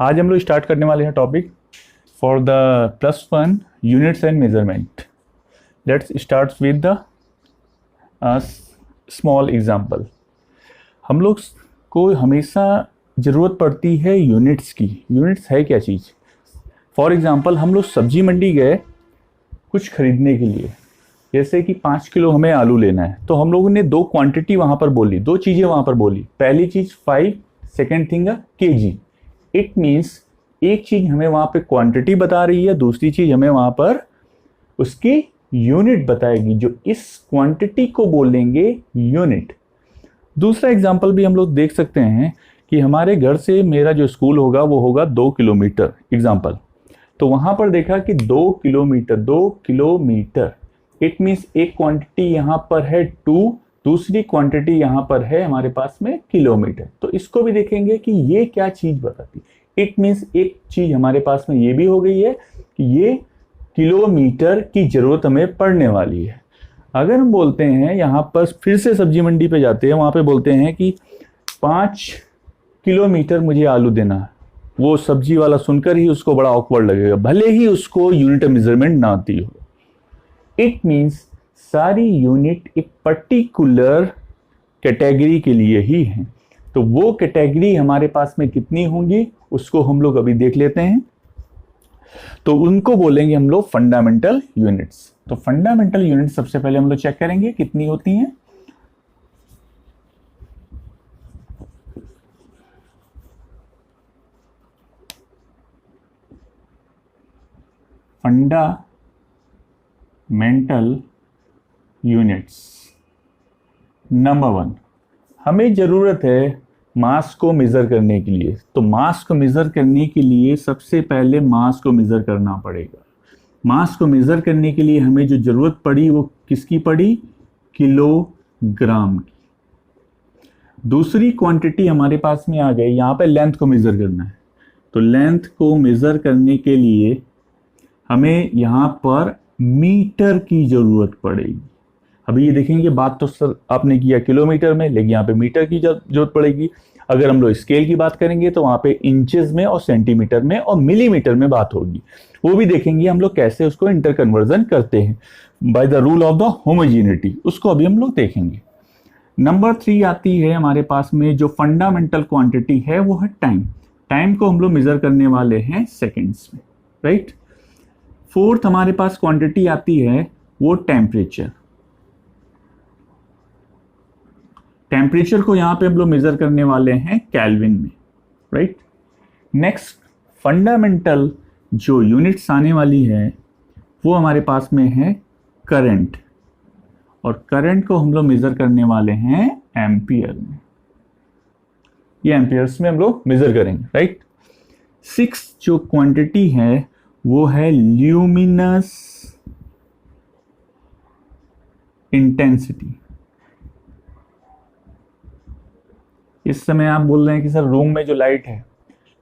आज हम लोग स्टार्ट करने वाले हैं topic for the +1 units and measurement. Let's start with the small example. हम लोग को हमेशा ज़रूरत पड़ती है यूनिट्स की। यूनिट्स है क्या चीज़? फॉर एग्जांपल हम लोग सब्जी मंडी गए कुछ खरीदने के लिए, जैसे कि 5 किलो हमें आलू लेना है, तो हम लोगों ने दो क्वांटिटी वहाँ पर बोली, दो चीज़ें वहाँ पर बोली। पहली चीज़ 5, second thing KG. It means एक चीज़ हमें वहाँ पे क्वांटिटी बता रही है, दूसरी चीज़ हमें वहाँ पर उसकी यूनिट बताएगी, जो इस क्वांटिटी को बोलेंगे यूनिट। दूसरा एग्जाम्पल भी हम लोग देख सकते हैं कि हमारे घर से मेरा जो स्कूल होगा वो होगा 2 किलोमीटर एग्जाम्पल। तो वहाँ पर देखा कि 2 किलोमीटर, इट मीन्स एक क्वांटिटी यहाँ पर है 2, दूसरी क्वांटिटी यहाँ पर है हमारे पास में किलोमीटर। तो इसको भी देखेंगे कि ये क्या चीज़ बताती है। इट मीन्स एक चीज़ हमारे पास में ये भी हो गई है कि ये किलोमीटर की ज़रूरत हमें पड़ने वाली है। अगर हम बोलते हैं यहाँ पर फिर से सब्जी मंडी पे जाते हैं, वहाँ पे बोलते हैं कि 5 किलोमीटर मुझे आलू देना है, वो सब्जी वाला सुनकर ही उसको बड़ा ऑकवर्ड लगेगा, भले ही उसको यूनिट मेजरमेंट ना आती हो। इट मीन्स सारी यूनिट एक पर्टिकुलर कैटेगरी के लिए ही है। तो वो कैटेगरी हमारे पास में कितनी होंगी उसको हम लोग अभी देख लेते हैं। तो उनको बोलेंगे हम लोग फंडामेंटल यूनिट्स। तो फंडामेंटल यूनिट सबसे पहले हम लोग चेक करेंगे कितनी होती हैं। Fundamental units. नंबर 1, हमें ज़रूरत है मास को मेज़र करने के लिए। तो मास को मेज़र करने के लिए सबसे पहले मास को मेज़र करना पड़ेगा। मास को मेज़र करने के लिए हमें जो ज़रूरत पड़ी वो किसकी पड़ी? किलोग्राम की। दूसरी क्वांटिटी हमारे पास में आ गई, यहाँ पे लेंथ को मेज़र करना है। तो लेंथ को मेज़र करने के लिए हमें यहाँ पर मीटर की ज़रूरत पड़ेगी। अभी ये देखेंगे, बात तो सर आपने किया किलोमीटर में, लेकिन यहाँ पे मीटर की जरूरत पड़ेगी। अगर हम लोग स्केल की बात करेंगे तो वहाँ पे इंचेस में और सेंटीमीटर में और मिलीमीटर में बात होगी। वो भी देखेंगे हम लोग कैसे उसको इंटर कन्वर्जन करते हैं by the rule of the homogeneity, उसको अभी हम लोग देखेंगे। नंबर 3 आती है हमारे पास में, जो फंडामेंटल क्वांटिटी है वो है टाइम। टाइम को हम लोग मेजर करने वाले हैं सेकेंड्स में, राइट। 4th हमारे पास क्वांटिटी आती है वो टेम्परेचर। टेम्परेचर को यहाँ पे हम लोग मेजर करने वाले हैं केल्विन में, राइट। नेक्स्ट फंडामेंटल जो यूनिट्स आने वाली है वो हमारे पास में है करंट, और करंट को हम लोग मेजर करने वाले हैं एम्पियर में। ये एम्पियर्स में हम लोग मेजर करेंगे, राइट। 6th जो क्वांटिटी है वो है ल्यूमिनस इंटेंसिटी। इस समय आप बोल रहे हैं कि सर रूम में जो लाइट है,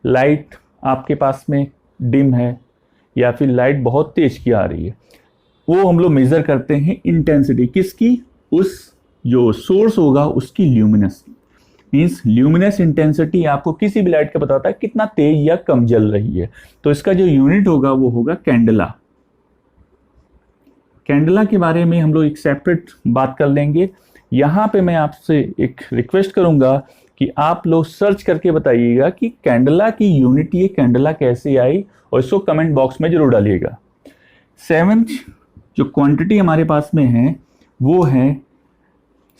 लाइट आपके पास में डिम है या फिर लाइट बहुत तेज की आ रही है, वो हम लोग मेजर करते हैं इंटेंसिटी किसकी? उस जो सोर्स होगा उसकी ल्यूमिनस की। मीन्स ल्यूमिनस इंटेंसिटी आपको किसी भी लाइट का बताता है कितना तेज या कम जल रही है। तो इसका जो यूनिट होगा वो होगा कैंडला। कैंडला के बारे में हम लोग एक सेपरेट बात कर लेंगे। यहाँ पे मैं आपसे एक रिक्वेस्ट करूंगा कि आप लोग सर्च करके बताइएगा कि कैंडला की यूनिट, ये कैंडला कैसे आई, और इसको कमेंट बॉक्स में जरूर डालिएगा। 7th जो क्वांटिटी हमारे पास में है वो है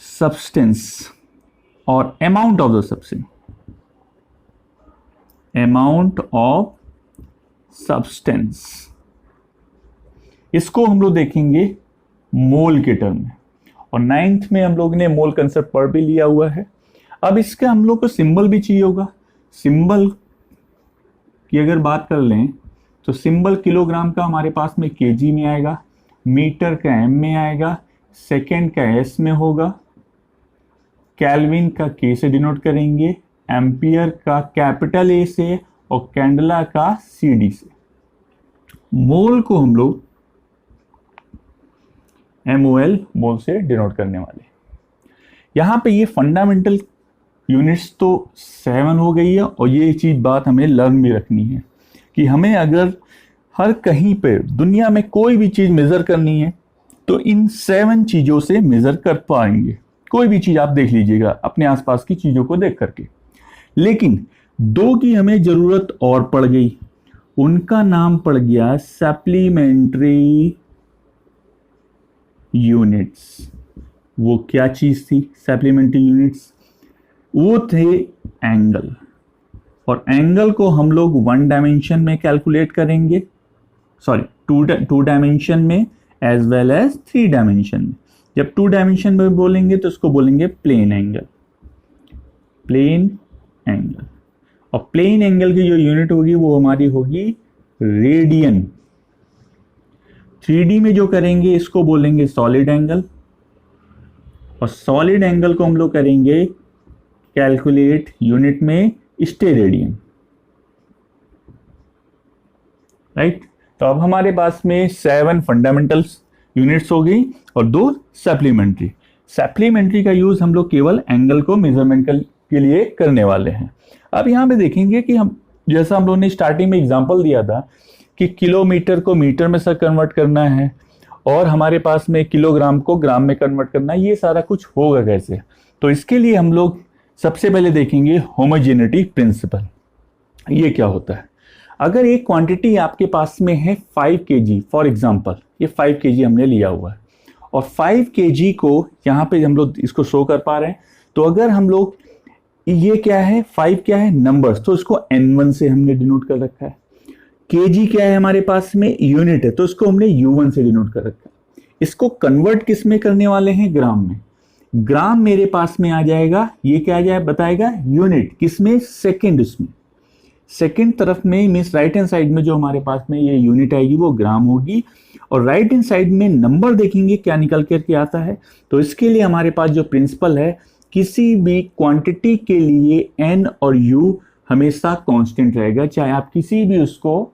सब्सटेंस और amount of the substance. Amount of substance, इसको हम लोग देखेंगे मोल के टर्म में, और 9th में हम लोग ने मोल कंसेप्ट पढ़ भी लिया हुआ है। अब इसका हम लोग को सिंबल भी चाहिए होगा। सिंबल की अगर बात कर लें तो सिंबल किलोग्राम का हमारे पास में केजी में आएगा, मीटर का एम में आएगा, सेकेंड का एस में होगा, केल्विन का के से डिनोट करेंगे, एम्पियर का कैपिटल ए से, और कैंडला का सीडी से। मोल को हम लोग MOL मोल से डिनोट करने वाले। यहाँ पे ये फंडामेंटल यूनिट्स तो 7 हो गई है, और ये चीज़ बात हमें लर्न भी रखनी है कि हमें अगर हर कहीं पे दुनिया में कोई भी चीज़ मेज़र करनी है तो इन 7 चीज़ों से मेज़र कर पाएंगे। कोई भी चीज़ आप देख लीजिएगा अपने आसपास की चीज़ों को देख करके। लेकिन 2 की हमें ज़रूरत और पड़ गई, उनका नाम पड़ गया सप्लीमेंट्री यूनिट्स। वो क्या चीज़ थी सप्लीमेंट्री यूनिट्स? वो थे एंगल, और एंगल को हम लोग 1 डायमेंशन में कैलकुलेट करेंगे, सॉरी 2 डायमेंशन में एज वेल एज 3 डायमेंशन में। जब 2 डायमेंशन में बोलेंगे तो उसको बोलेंगे प्लेन एंगल, प्लेन एंगल। और प्लेन एंगल की जो यूनिट होगी वो हमारी होगी रेडियन। 3D में जो करेंगे इसको बोलेंगे सॉलिड एंगल, और सॉलिड एंगल को हम लोग करेंगे कैलकुलेट यूनिट में स्टेरेडियन, राइट। तो अब हमारे पास में 7 फंडामेंटल यूनिट्स हो गई और 2 सप्लीमेंट्री। सप्लीमेंट्री का यूज हम लोग केवल एंगल को मेजरमेंट के लिए करने वाले हैं। अब यहाँ पे देखेंगे कि हम जैसा हम लोगों ने स्टार्टिंग में एग्जांपल दिया था कि किलोमीटर को मीटर में से कन्वर्ट करना है, और हमारे पास में किलोग्राम को ग्राम में कन्वर्ट करना है, ये सारा कुछ होगा कैसे? तो इसके लिए हम लोग सबसे पहले देखेंगे होमोजेनिटी प्रिंसिपल। ये क्या होता है? अगर एक क्वांटिटी आपके पास में है 5 kg, फॉर एग्जांपल ये 5 kg हमने लिया हुआ है, और 5 kg को यहाँ पे हम लोग इसको शो कर पा रहे हैं। तो अगर हम लोग ये क्या है 5 क्या है नंबर्स, तो इसको n1 से हमने डिनोट कर रखा है। kg क्या है हमारे पास में यूनिट है, तो इसको हमने u1 से डिनोट कर रखा है। इसको कन्वर्ट किस में करने वाले हैं? ग्राम में। ग्राम मेरे पास में आ जाएगा, ये क्या आ जाए बताएगा? यूनिट किस में? सेकेंड। उसमें सेकेंड तरफ में मीन्स राइट हैंड साइड में जो हमारे पास में ये यूनिट आएगी वो ग्राम होगी, और राइट हैंड साइड में नंबर देखेंगे क्या निकल करके आता है। तो इसके लिए हमारे पास जो प्रिंसिपल है, किसी भी क्वांटिटी के लिए n और u हमेशा कांस्टेंट रहेगा, चाहे आप किसी भी उसको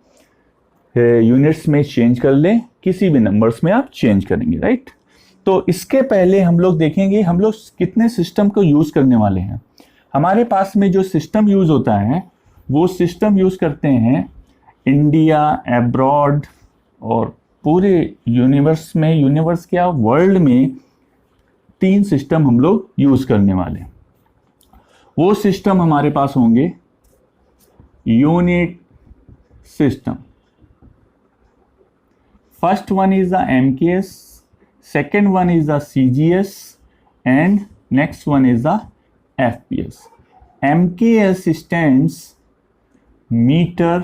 यूनिट्स में चेंज कर लें, किसी भी नंबर्स में आप चेंज करेंगे, राइट। तो इसके पहले हम लोग देखेंगे हम लोग कितने सिस्टम को यूज करने वाले हैं। हमारे पास में जो सिस्टम यूज होता है वो सिस्टम यूज करते हैं इंडिया, अब्रॉड और पूरे यूनिवर्स में, यूनिवर्स क्या वर्ल्ड में 3 सिस्टम हम लोग यूज करने वाले हैं। वो सिस्टम हमारे पास होंगे unit system. First one is the MKS, second one is the CGS, and next one is the FPS. MKS stands meter,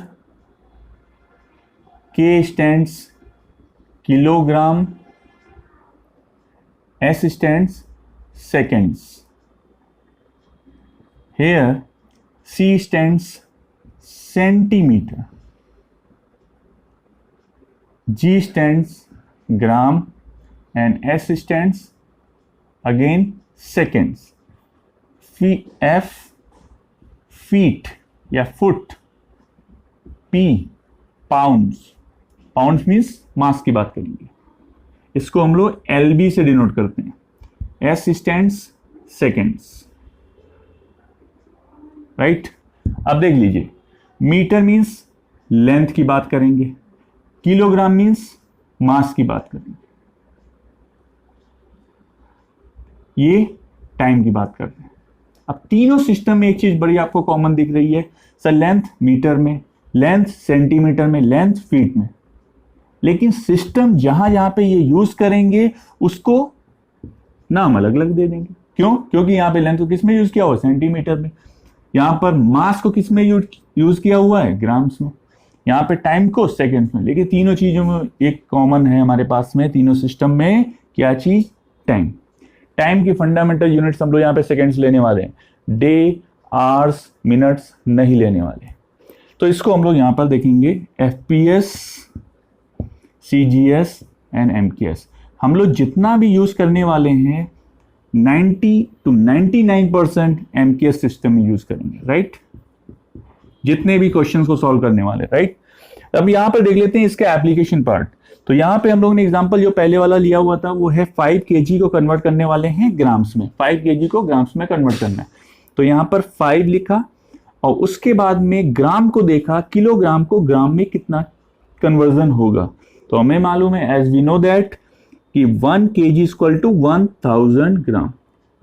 K stands kilogram, S stands seconds. Here C stands centimeter, G stands gram, and S stands again seconds. F feet या foot, P pounds, pounds means मास की बात करेंगे, इसको हम लोग LB से denote करते हैं। S stands seconds, right. अब देख लीजिए, मीटर मीन्स लेंथ की बात करेंगे, किलोग्राम मीन्स मास की बात करेंगे, ये टाइम की बात करते हैं। अब तीनों सिस्टम में एक चीज बड़ी आपको कॉमन दिख रही है सर, लेंथ मीटर में, लेंथ सेंटीमीटर में, लेंथ फीट में, लेकिन सिस्टम जहां जहां पे ये यूज करेंगे उसको नाम अलग अलग दे देंगे। क्यों? क्योंकि यहाँ पे लेंथ को किस में यूज किया हुआ? सेंटीमीटर में। यहाँ पर मास को किस में यूज किया हुआ है? ग्राम्स में। यहाँ पे टाइम को सेकेंड्स में। लेकिन तीनों चीजों में एक कॉमन है हमारे पास में, तीनों सिस्टम में क्या चीज? टाइम। टाइम की फंडामेंटल यूनिट्स हम लोग यहाँ पे सेकेंड्स लेने वाले हैं, डे, आवर्स, मिनट्स नहीं लेने वाले। तो इसको हम लोग यहाँ पर देखेंगे FPS, CGS एंड MKS। हम लोग जितना भी यूज करने वाले हैं 90 to 99% MKS सिस्टम में यूज करेंगे, राइट। जितने भी क्वेश्चंस को सॉल्व करने वाले, राइट। अब यहाँ पर देख लेते हैं इसका एप्लीकेशन पार्ट। तो यहाँ पे हम लोग ने एग्जांपल जो पहले वाला लिया हुआ था वो है 5 kg को कन्वर्ट करने वाले हैं ग्राम्स में। 5 kg को ग्राम्स में कन्वर्ट करना है। तो यहाँ पर 5 लिखा और उसके बाद में ग्राम को देखा, किलोग्राम को ग्राम में कितना कन्वर्जन होगा। तो हमें मालूम है एज वी नो दैट कि 1 kg इक्वल टू 1000 ग्राम।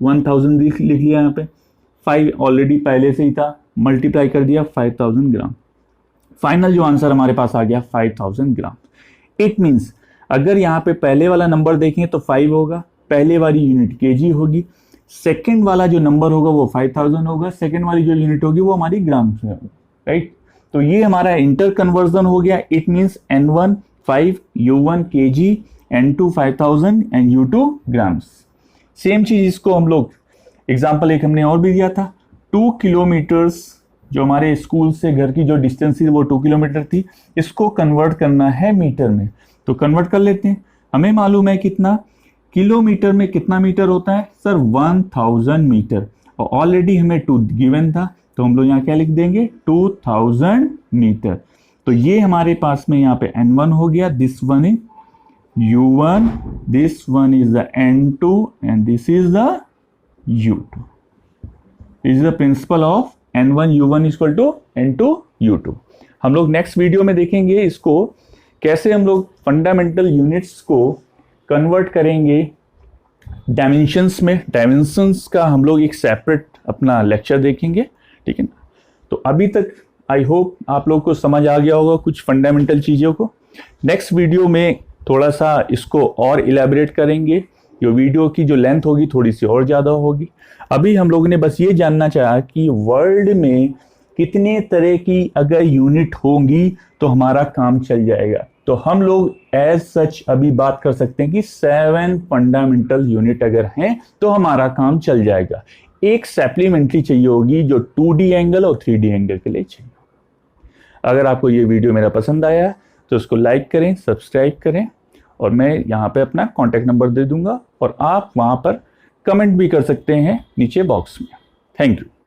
1000 लिख लिया यहाँ पे, 5 ऑलरेडी पहले से ही था, मल्टीप्लाई कर दिया 5000 ग्राम। फाइनल जो आंसर हमारे पास आ गया 5000 ग्राम। इट मीन्स अगर यहाँ पे पहले वाला नंबर देखें तो 5 होगा, पहले वाली यूनिट केजी होगी, सेकेंड वाला जो नंबर होगा वो 5000 होगा, सेकेंड वाली जो यूनिट होगी वो हमारी ग्राम से होगी, राइट। तो ये हमारा इंटर कन्वर्जन हो गया। It means N1 5, U1 kg, N2 5000 and U2 grams. Same चीज इसको हम लोग एग्जाम्पल एक हमने और भी दिया था, 2 किलोमीटर्स जो हमारे स्कूल से घर की जो डिस्टेंस थी वो 2 किलोमीटर थी, इसको कन्वर्ट करना है मीटर में, तो कन्वर्ट कर लेते हैं। हमें मालूम है कितना किलोमीटर में कितना मीटर होता है सर, 1000 मीटर, और ऑलरेडी हमें 2 गिवन था, तो हम लोग यहाँ क्या लिख देंगे 2000 मीटर। तो ये हमारे पास में यहाँ पे N1 हो गया, this one is U1, this one is the N2 and this is the U2। Is the principal of N1 U1 equal to N2 U2। हम लोग नेक्स्ट वीडियो में देखेंगे इसको कैसे हम लोग फंडामेंटल यूनिट्स को कन्वर्ट करेंगे डायमेंशंस में। डायमेंशंस का हम लोग एक सेपरेट अपना लेक्चर देखेंगे, ठीक है ना। तो अभी तक आई होप आप लोग को समझ आ गया होगा कुछ फंडामेंटल चीज़ों को। नेक्स्ट वीडियो में थोड़ा सा इसको और इलेबरेट करेंगे, जो वीडियो की जो लेंथ होगी थोड़ी सी और ज़्यादा होगी। अभी हम लोगों ने बस ये जानना चाहा कि वर्ल्ड में कितने तरह की अगर यूनिट होंगी तो हमारा काम चल जाएगा। तो हम लोग एज सच अभी बात कर सकते हैं कि 7 फंडामेंटल यूनिट अगर हैं तो हमारा काम चल जाएगा। एक सप्लीमेंट्री चाहिए होगी जो 2D एंगल और 3D एंगल के लिए चाहिए। अगर आपको ये वीडियो मेरा पसंद आया तो उसको लाइक करें, सब्सक्राइब करें, और मैं यहाँ पे अपना कॉन्टैक्ट नंबर दे दूंगा और आप वहाँ पर कमेंट भी कर सकते हैं नीचे बॉक्स में। Thank you.